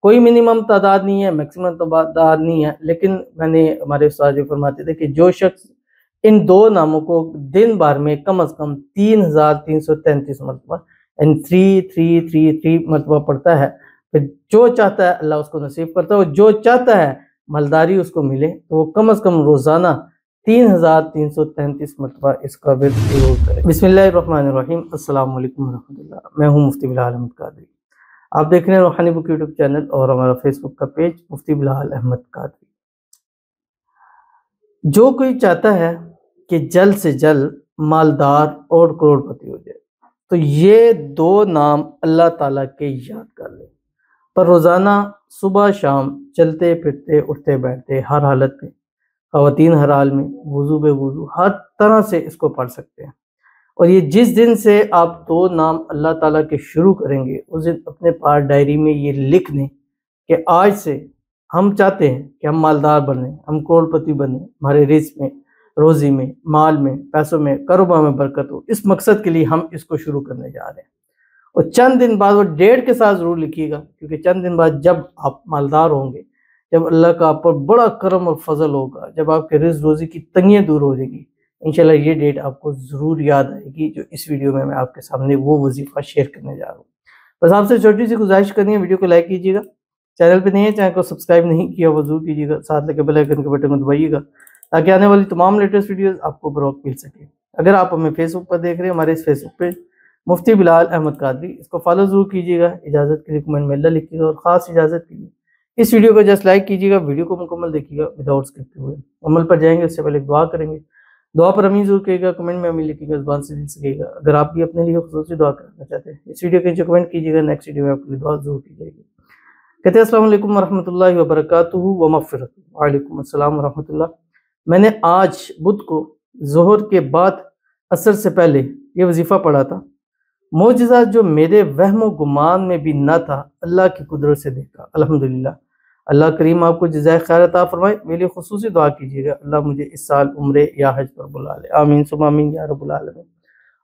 کوئی منیمم تعداد نہیں ہے، میکسیمم تعداد نہیں ہے، لیکن میں نے ہمارے استاد جی فرماتے تھے کہ جو شخص ان 2 ناموں کو دن بھر میں کم از کم 3333 مرتبہ یعنی 3333 مرتبہ پڑھتا ہے، پھر جو چاہتا ہے اللہ اس کو نصیب کرتا ہے، اور جو چاہتا ہے مالداری اس کو ملے تو وہ کم از کم روزانہ 3333 مرتبہ اس کا ورد ضرور کرے۔ بسم اللہ الرحمن الرحیم، السلام علیکم ورحمۃ اللہ۔ میں ہوں مفتی بلال احمد قادری، آپ دیکھ رہے ہیں روحانی بک یوٹیوب چینل اور ہمارا فیس بک کا پیج مفتی بلال احمد قادری۔ جو کوئی چاہتا ہے کہ جلد سے جلد مالدار اور کروڑ پتی ہو جائے تو یہ 2 نام اللہ تعالیٰ کے یاد کر لے، پر روزانہ صبح شام چلتے پھرتے اٹھتے بیٹھتے ہر حالت میں، خواتین ہر حال میں، وضو بے وضو، ہر طرح سے اس کو پڑھ سکتے ہیں۔ اور یہ جس دن سے آپ 2 نام اللہ تعالیٰ کے شروع کریں گے اس دن اپنے پاس ڈائری میں یہ لکھ دیں کہ آج سے ہم چاہتے ہیں کہ ہم مالدار بنیں، ہم کروڑ پتی بنیں، ہمارے رزق میں، روزی میں، مال میں، پیسوں میں، کاروبار میں برکت ہو۔ اس مقصد کے لیے ہم اس کو شروع کرنے جا رہے ہیں، اور چند دن بعد وہ ڈیٹ کے ساتھ ضرور لکھیے گا، کیونکہ چند دن بعد جب آپ مالدار ہوں گے، جب اللہ کا آپ پر بڑا کرم اور فضل ہوگا، جب آپ کے رزق روزی کی تنگیاں دور ہو جائیں گی، انشاءاللہ یہ ڈیٹ آپ کو ضرور یاد آئے گی جو اس ویڈیو میں آپ کے سامنے وہ وظیفہ شیئر کرنے جا رہا ہوں۔ بس آپ سے چھوٹی سی گزارش کرنی ہے، ویڈیو کو لائک کیجیے گا، چینل پہ نہیں ہے چینل کو سبسکرائب نہیں کیا وہ ضرور کیجیے گا، ساتھ لگے بیل آئیکن کے بٹن کو دبائیے گا تاکہ آنے والی تمام لیٹسٹ ویڈیوز آپ کو بروقت مل سکے۔ اگر آپ ہمیں فیس بک پر دیکھ رہے ہیں، ہمارے اس فیس بک پیج مفتی بلال احمد قادری، اس کو فالو ضرور کیجیے گا، اجازت کے لیے کمنٹ میں اللہ لکھیے گا، اور خاص اجازت کے لیے اس ویڈیو کو جسٹ لائک کیجیے گا، ویڈیو کو مکمل دیکھیے گا وداؤٹ اسکپ ہوئے۔ عمل پر جائیں گے اس سے پہلے دعا کریں گے، دعا پر امین ضرور کہیے گا، کمنٹ میں امین لکھیے گا، زبان سے دل سے کہیے گا۔ اگر آپ بھی اپنے لیے خصوصی دعا کرنا چاہتے ہیں اس ویڈیو کے نیچے کمنٹ کیجیے گا، نیکسٹ ویڈیو میں آپ کے لیے دعا ضرور کی جائے گی۔ کہتے ہیں السلام علیکم ورحمۃ اللہ وبرکاتہ ومغفرۃ۔ وعلیکم السلام ورحمۃ اللہ۔ میں نے آج بدھ کو ظہر کے بعد عصر سے پہلے یہ وظیفہ پڑھا تھا، معجزہ جو میرے وہم و گمان میں بھی نہ تھا اللہ کی قدرت سے دیکھا، الحمدللہ۔ اللہ کریم آپ کو جزائے خیر عطا فرمائے۔ میرے لیے خصوصی دعا کیجیے گا اللہ مجھے اس سال عمرے یا حج پر بلا لے، آمین ثم آمین یا رب العالمین۔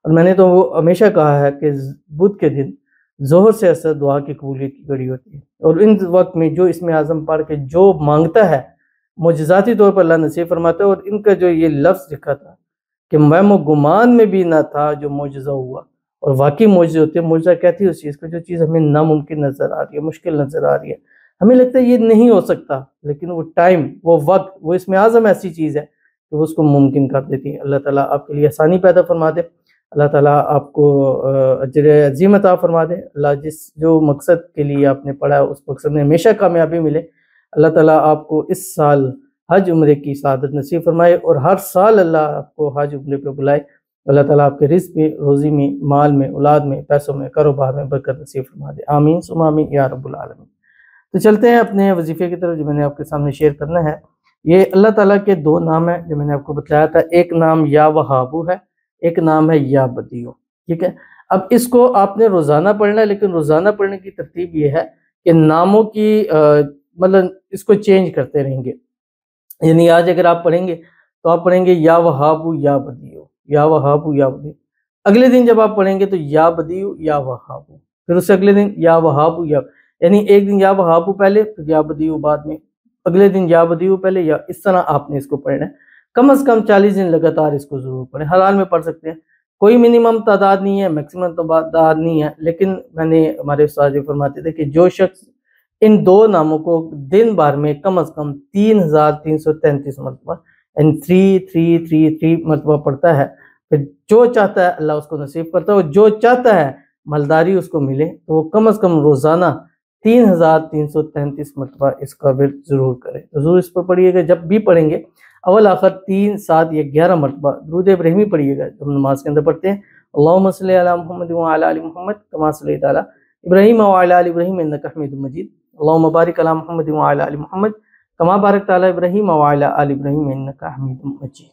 اور میں نے تو وہ ہمیشہ کہا ہے کہ بدھ کے دن ظہر سے عصر دعا کی قبولیت کی گھڑی ہوتی ہے، اور ان وقت میں جو اسم اعظم پڑھ کے جو مانگتا ہے معجزاتی طور پر اللہ نصیب فرماتا ہے۔ اور ان کا جو یہ لفظ لکھا تھا کہ وہم و گمان میں بھی نہ تھا جو معجزہ ہوا، اور واقعی معجزے ہوتے ہیں۔ معجزہ کہتی ہے اس چیز کو جو چیز ہمیں ناممکن نظر آ رہی ہے، مشکل نظر آ رہی ہے، ہمیں لگتا ہے یہ نہیں ہو سکتا، لیکن وہ ٹائم، وہ وقت، وہ اسم اعظم ایسی چیز ہے کہ وہ اس کو ممکن کر دیتی ہے۔ اللہ تعالیٰ آپ کے لیے آسانی پیدا فرما دے، اللہ تعالیٰ آپ کو اجر عظیم عطا فرما دے۔ اللہ جو مقصد کے لیے آپ نے پڑھا اس مقصد میں ہمیشہ کامیابی ملے۔ اللہ تعالیٰ آپ کو اس سال حج عمرے کی سعادت نصیب فرمائے، اور ہر سال اللہ آپ کو حج عمرے پہ بلائے۔ اللہ تعالیٰ آپ کے رزق میں، روزی میں، مال میں، اولاد میں، پیسوں میں، کاروبار میں برکت نصیب فرما دے، آمین ثم آمین یا رب العالمین۔ تو چلتے ہیں اپنے وظیفے کی طرف جو میں نے آپ کے سامنے شیئر کرنا ہے۔ یہ اللہ تعالیٰ کے 2 نام ہیں جو میں نے آپ کو بتلایا تھا، ایک نام یا وہابو ہے، ایک نام ہے یا بدیو، ٹھیک ہے۔ اب اس کو آپ نے روزانہ پڑھنا ہے، لیکن روزانہ پڑھنے کی ترتیب یہ ہے کہ ناموں کی مطلب اس کو چینج کرتے رہیں گے، یعنی آج اگر آپ پڑھیں گے تو آپ پڑھیں گے یا وہابو یا بدیو، یا وہابو یا بدیو۔ اگلے دن جب آپ پڑھیں گے تو یا بدیو یا وہابو، پھر اس سے اگلے دن یا وہابو یا، یعنی ایک دن یا وہابو پہلے پھر یا بدیو بعد میں، اگلے دن یا بدیو پہلے، یا اس طرح آپ نے اس کو پڑھنا ہے۔ کم از کم 40 دن لگاتار اس کو ضرور پڑھیں، ہر حال میں پڑھ سکتے ہیں، کوئی منیمم تعداد نہیں ہے، میکسیمم تعداد نہیں ہے، لیکن میں نے ہمارے استاد جی فرماتے تھے کہ جو شخص ان 2 ناموں کو دن بھر میں کم از کم 3333 مرتبہ یعنی 3333 مرتبہ پڑھتا ہے، پھر جو چاہتا ہے اللہ اس کو نصیب کرتا ہے، اور جو چاہتا ہے مالداری اس کو ملے تو وہ کم از کم روزانہ 3333 مرتبہ اس کا ورد ضرور کرے۔ ضرور اس پر پڑھیے گا، جب بھی پڑھیں گے اول آخر 3، 7 یا 11 مرتبہ درود ابراہیمی پڑھیے گا۔ جب نماز کے اندر پڑھتے ہیں اللہم صلی علی محمد وعلی آل محمد کما صلیت علی ابراہیم وعلی آل ابراہیم انک حمید مجید، اللہم بارک علی محمد وعلی آل محمد کما بارکت علی ابراہیم وعلی آل ابراہیم انک حمید مجید۔